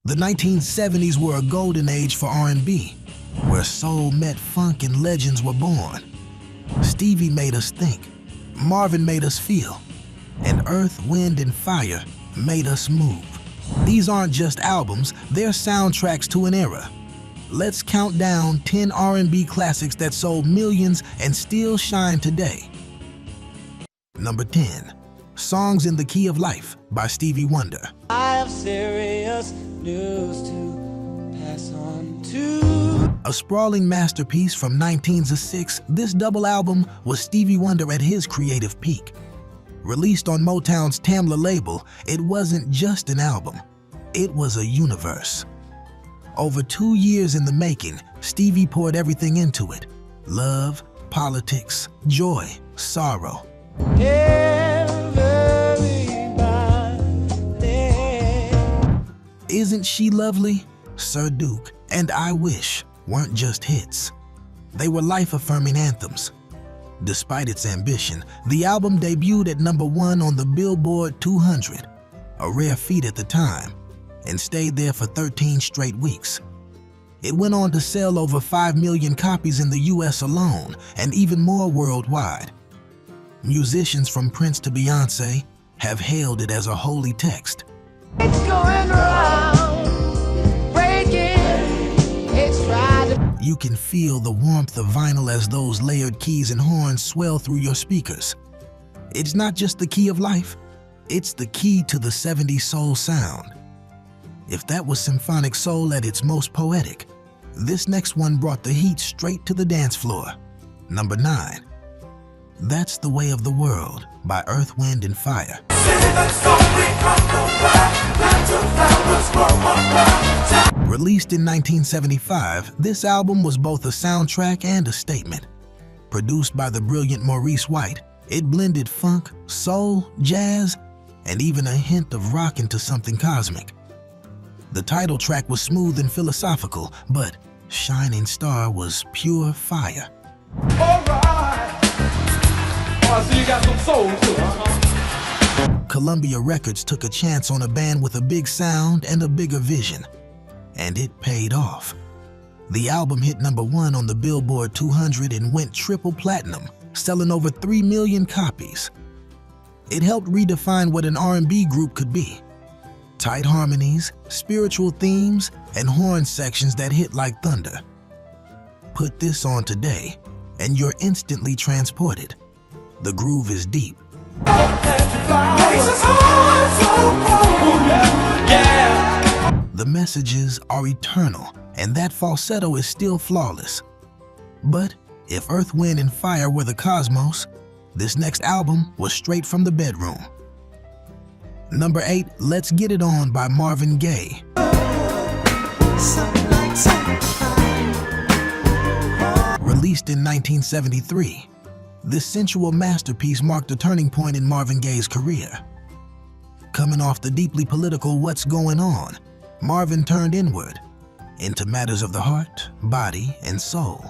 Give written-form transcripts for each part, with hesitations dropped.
The 1970s were a golden age for R&B, where soul met funk and legends were born. Stevie made us think, Marvin made us feel, and Earth, Wind, and Fire made us move. These aren't just albums, they're soundtracks to an era. Let's count down 10 R&B classics that sold millions and still shine today. Number 10. Songs in the Key of Life by Stevie Wonder. I have serious news to pass on to. A sprawling masterpiece from 1906, this double album was Stevie Wonder at his creative peak. Released on Motown's Tamla label, it wasn't just an album, it was a universe. Over 2 years in the making, Stevie poured everything into it. Love, politics, joy, sorrow. Isn't She Lovely, Sir Duke, and I Wish weren't just hits. They were life-affirming anthems. Despite its ambition, the album debuted at #1 on the Billboard 200, a rare feat at the time, and stayed there for 13 straight weeks. It went on to sell over 5 million copies in the US alone, and even more worldwide. Musicians from Prince to Beyoncé have hailed it as a holy text. It's going around, breaking, it's trying to. You can feel the warmth of vinyl as those layered keys and horns swell through your speakers. It's not just the key of life, it's the key to the 70s soul sound. If that was symphonic soul at its most poetic, this next one brought the heat straight to the dance floor. Number 9. That's the Way of the World by Earth, Wind, and Fire. Released in 1975, this album was both a soundtrack and a statement. Produced by the brilliant Maurice White, it blended funk, soul, jazz, and even a hint of rock into something cosmic. The title track was smooth and philosophical, but Shining Star was pure fire. So you got some soul too, Columbia Records took a chance on a band with a big sound and a bigger vision, and it paid off. The album hit #1 on the Billboard 200 and went triple platinum, selling over 3 million copies. It helped redefine what an R&B group could be. Tight harmonies, spiritual themes, and horn sections that hit like thunder. Put this on today, and you're instantly transported. The groove is deep. The messages are eternal, and that falsetto is still flawless. But if Earth, Wind, and Fire were the cosmos, this next album was straight from the bedroom. Number 8, Let's Get It On by Marvin Gaye. Released in 1973, this sensual masterpiece marked a turning point in Marvin Gaye's career. Coming off the deeply political What's Going On, Marvin turned inward, into matters of the heart, body, and soul.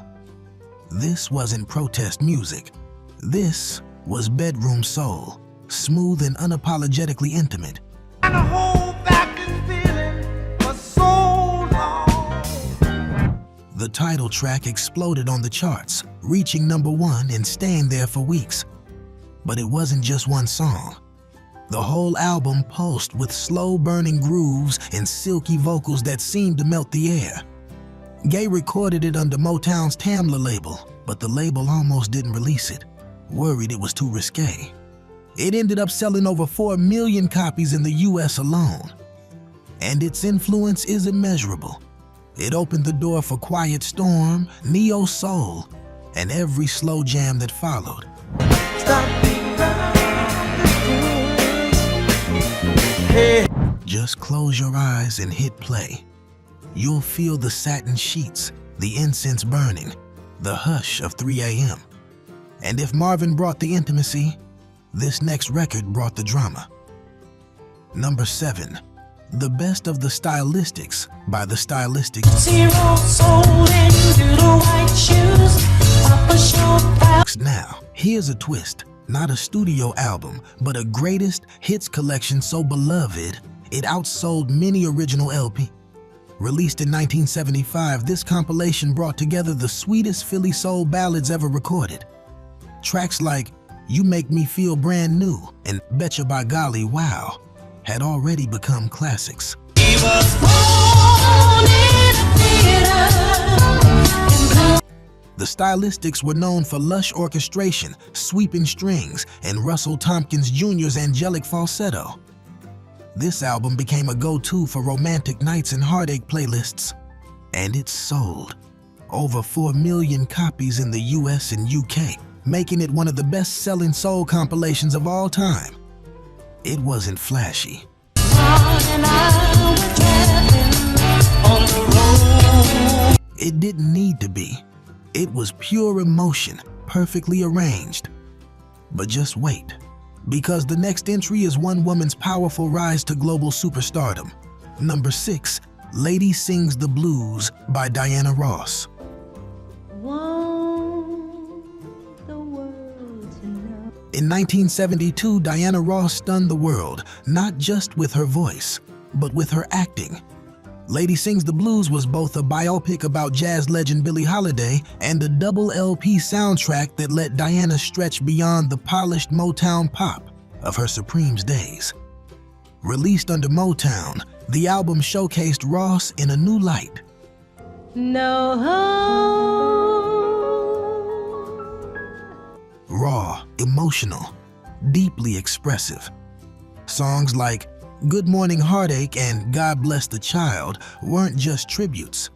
This wasn't protest music. This was bedroom soul, smooth and unapologetically intimate. And I hold back this feeling for so long. The title track exploded on the charts, reaching #1 and staying there for weeks. But it wasn't just one song. The whole album pulsed with slow-burning grooves and silky vocals that seemed to melt the air. Gaye recorded it under Motown's Tamla label, but the label almost didn't release it, worried it was too risque. It ended up selling over 4 million copies in the US alone. And its influence is immeasurable. It opened the door for Quiet Storm, Neo Soul, and every slow jam that followed. Just close your eyes and hit play. You'll feel the satin sheets, the incense burning, the hush of 3 a.m. And if Marvin brought the intimacy, this next record brought the drama. Number 7, The Best of the Stylistics by the Stylistics. Zero soul and you do the white shoes. Papa show. Now, here's a twist. Not a studio album, but a greatest hits collection so beloved, it outsold many original LP. Released in 1975, this compilation brought together the sweetest Philly soul ballads ever recorded. Tracks like You Make Me Feel Brand New and Betcha by Golly Wow had already become classics. He was born in a theater. The Stylistics were known for lush orchestration, sweeping strings, and Russell Tompkins Jr.'s angelic falsetto. This album became a go-to for romantic nights and heartache playlists, and it sold over 4 million copies in the US and UK, making it one of the best-selling soul compilations of all time. It wasn't flashy. It didn't need to be. It was pure emotion, perfectly arranged. But just wait, because the next entry is one woman's powerful rise to global superstardom. Number 6, Lady Sings the Blues by Diana Ross. In 1972, Diana Ross stunned the world, not just with her voice, but with her acting. Lady Sings the Blues was both a biopic about jazz legend Billie Holiday and a double LP soundtrack that let Diana stretch beyond the polished Motown pop of her Supremes days. Released under Motown, the album showcased Ross in a new light. Raw, emotional, deeply expressive. Songs like Good Morning Heartache and God Bless the Child weren't just tributes,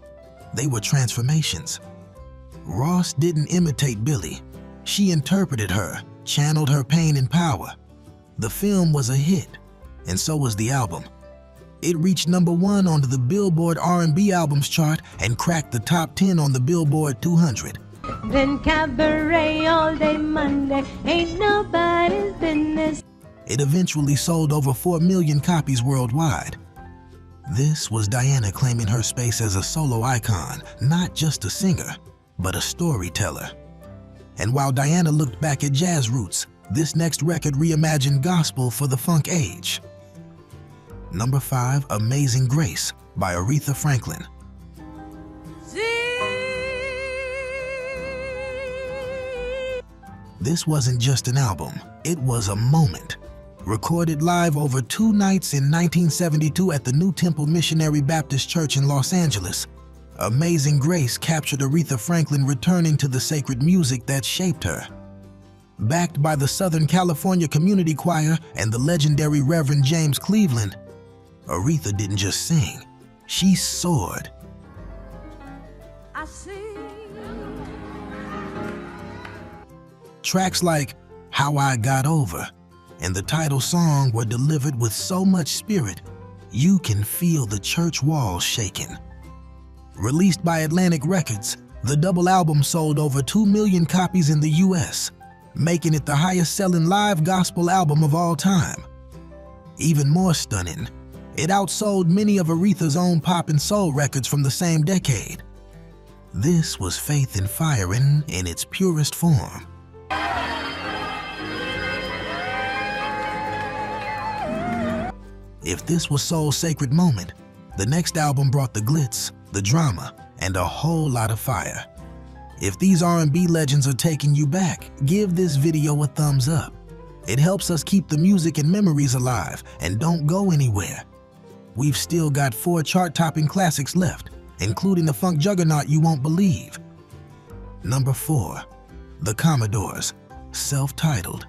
they were transformations. Ross didn't imitate Billie. She interpreted her, channeled her pain and power. The film was a hit, and so was the album. It reached number 1 on the Billboard R&B albums chart and cracked the top 10 on the Billboard 200. Then cabaret all day Monday, ain't nobody's business. It eventually sold over 4 million copies worldwide. This was Diana claiming her space as a solo icon, not just a singer, but a storyteller. And while Diana looked back at jazz roots, this next record reimagined gospel for the funk age. Number 5, Amazing Grace by Aretha Franklin. This wasn't just an album, it was a moment. Recorded live over 2 nights in 1972 at the New Temple Missionary Baptist Church in Los Angeles, Amazing Grace captured Aretha Franklin returning to the sacred music that shaped her. Backed by the Southern California Community Choir and the legendary Reverend James Cleveland, Aretha didn't just sing, she soared. I see. Tracks like How I Got Over and the title song were delivered with so much spirit, you can feel the church walls shaking. Released by Atlantic Records, the double album sold over 2 million copies in the US, making it the highest-selling live gospel album of all time. Even more stunning, it outsold many of Aretha's own pop and soul records from the same decade. This was Faith and Fire in its purest form. If this was soul's sacred moment, the next album brought the glitz, the drama, and a whole lot of fire. If these R&B legends are taking you back, give this video a thumbs up. It helps us keep the music and memories alive, and don't go anywhere. We've still got 4 chart-topping classics left, including the funk juggernaut you won't believe. Number 4, The Commodores, self-titled.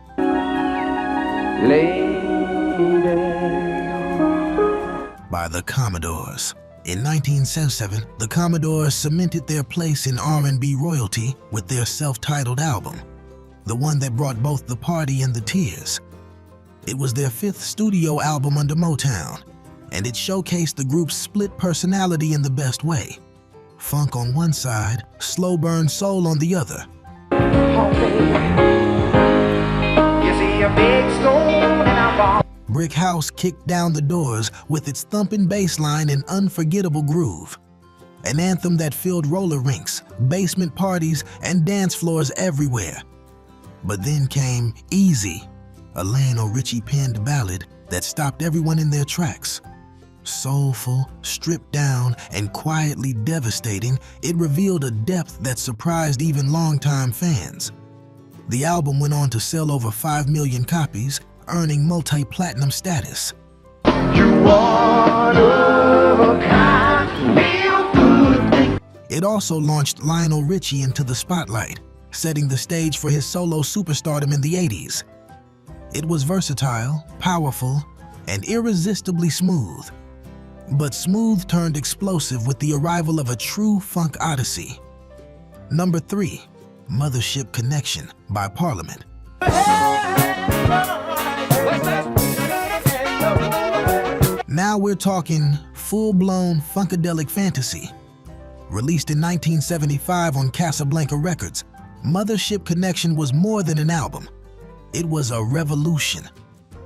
By the Commodores. In 1977, the Commodores cemented their place in R&B royalty with their self-titled album, the one that brought both the party and the tears. It was their 5th studio album under Motown, and it showcased the group's split personality in the best way. Funk on one side, slow burn soul on the other. You see a big stone in a ball. Brick House kicked down the doors with its thumping bass line and unforgettable groove. An anthem that filled roller rinks, basement parties, and dance floors everywhere. But then came Easy, a Lionel Richie penned ballad that stopped everyone in their tracks. Soulful, stripped down, and quietly devastating, it revealed a depth that surprised even longtime fans. The album went on to sell over 5 million copies, earning multi-platinum status. It also launched Lionel Richie into the spotlight, setting the stage for his solo superstardom in the 80s. It was versatile, powerful, and irresistibly smooth. But smooth turned explosive with the arrival of a true funk odyssey. Number 3, Mothership Connection by Parliament. Now we're talking full-blown funkadelic fantasy. Released in 1975 on Casablanca Records, Mothership Connection was more than an album. It was a revolution.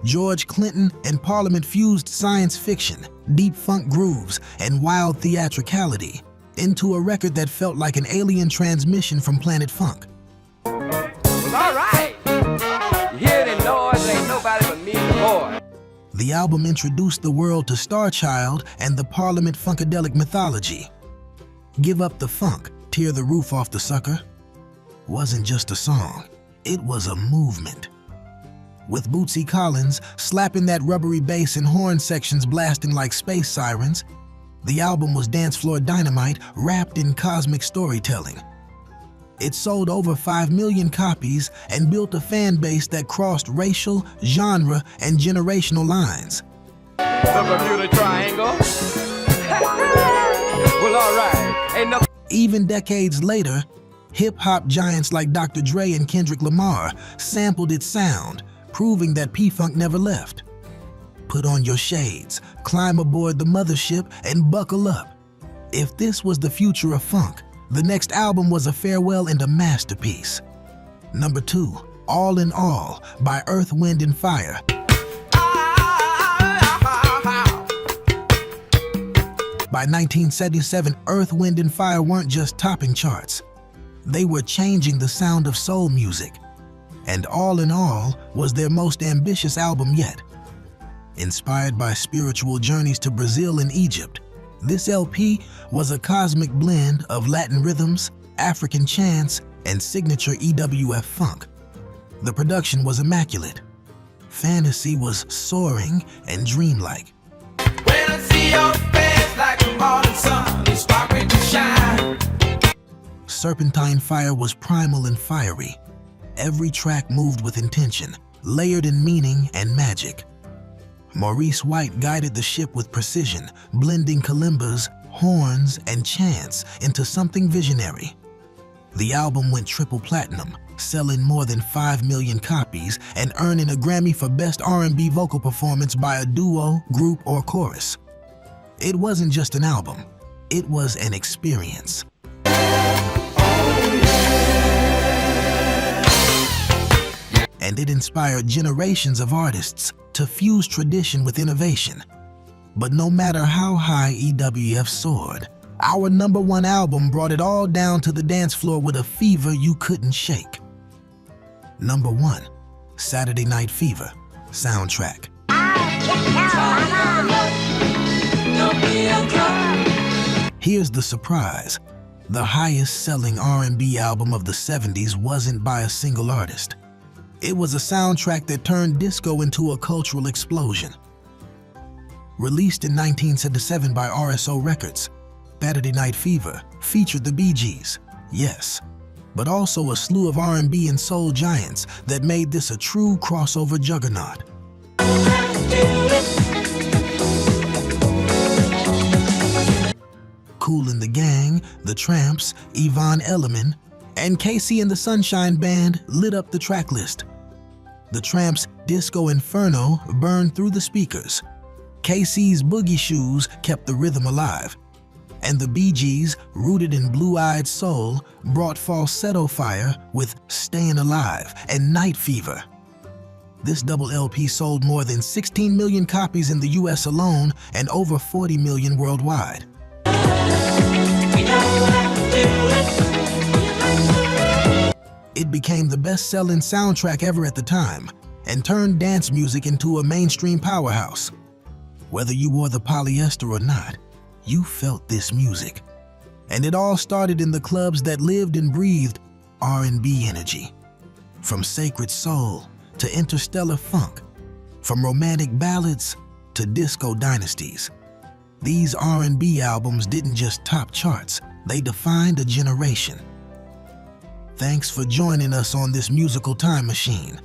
George Clinton and Parliament fused science fiction, deep funk grooves, and wild theatricality into a record that felt like an alien transmission from Planet Funk. Well, all right. You hear the noise, ain't nobody but me and the boy. The album introduced the world to Star Child and the Parliament funkadelic mythology. Give Up the Funk, Tear the Roof Off the Sucker wasn't just a song, it was a movement. With Bootsy Collins slapping that rubbery bass and horn sections blasting like space sirens, the album was dance floor dynamite wrapped in cosmic storytelling. It sold over 5 million copies and built a fan base that crossed racial, genre, and generational lines. The Bermuda Triangle. Well, all right. Ain't no. Even decades later, hip-hop giants like Dr. Dre and Kendrick Lamar sampled its sound, proving that P-Funk never left. Put on your shades, climb aboard the mothership, and buckle up. If this was the future of funk, the next album was a farewell and a masterpiece. Number 2, All in All by Earth, Wind & Fire. By 1977, Earth, Wind & Fire weren't just topping charts. They were changing the sound of soul music. And All in All was their most ambitious album yet. Inspired by spiritual journeys to Brazil and Egypt, this LP was a cosmic blend of Latin rhythms, African chants, and signature EWF funk. The production was immaculate. Fantasy was soaring and dreamlike. When I see your face like a morning sun, it's sparkling to shine. Serpentine Fire was primal and fiery. Every track moved with intention, layered in meaning and magic. Maurice White guided the ship with precision, blending kalimbas, horns, and chants into something visionary. The album went triple platinum, selling more than 5 million copies and earning a Grammy for Best R&B Vocal Performance by a duo, group, or chorus. It wasn't just an album, it was an experience. And it inspired generations of artists to fuse tradition with innovation. But no matter how high EWF soared, our number 1 album brought it all down to the dance floor with a fever you couldn't shake. Number 1, Saturday Night Fever soundtrack. Here's the surprise. The highest-selling R&B album of the 70s wasn't by a single artist. It was a soundtrack that turned disco into a cultural explosion. Released in 1977 by RSO Records, Saturday Night Fever featured the Bee Gees, yes, but also a slew of R&B and soul giants that made this a true crossover juggernaut. Kool and the Gang, The Tramps, Yvonne Elliman, and KC and the Sunshine Band lit up the track list. The Tramps' Disco Inferno burned through the speakers. KC's Boogie Shoes kept the rhythm alive. And the Bee Gees, rooted in blue-eyed soul, brought falsetto fire with Stayin' Alive and Night Fever. This double LP sold more than 16 million copies in the US alone and over 40 million worldwide. It became the best-selling soundtrack ever at the time and turned dance music into a mainstream powerhouse. Whether you wore the polyester or not, you felt this music. And it all started in the clubs that lived and breathed R&B energy. From sacred soul to interstellar funk, from romantic ballads to disco dynasties. These R&B albums didn't just top charts, they defined a generation. Thanks for joining us on this musical time machine.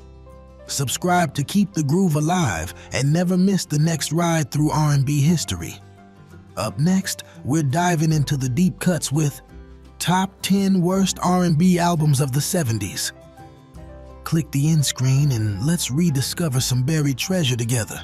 Subscribe to keep the groove alive and never miss the next ride through R&B history. Up next, we're diving into the deep cuts with Top 10 Worst R&B Albums of the 70s. Click the end screen and let's rediscover some buried treasure together.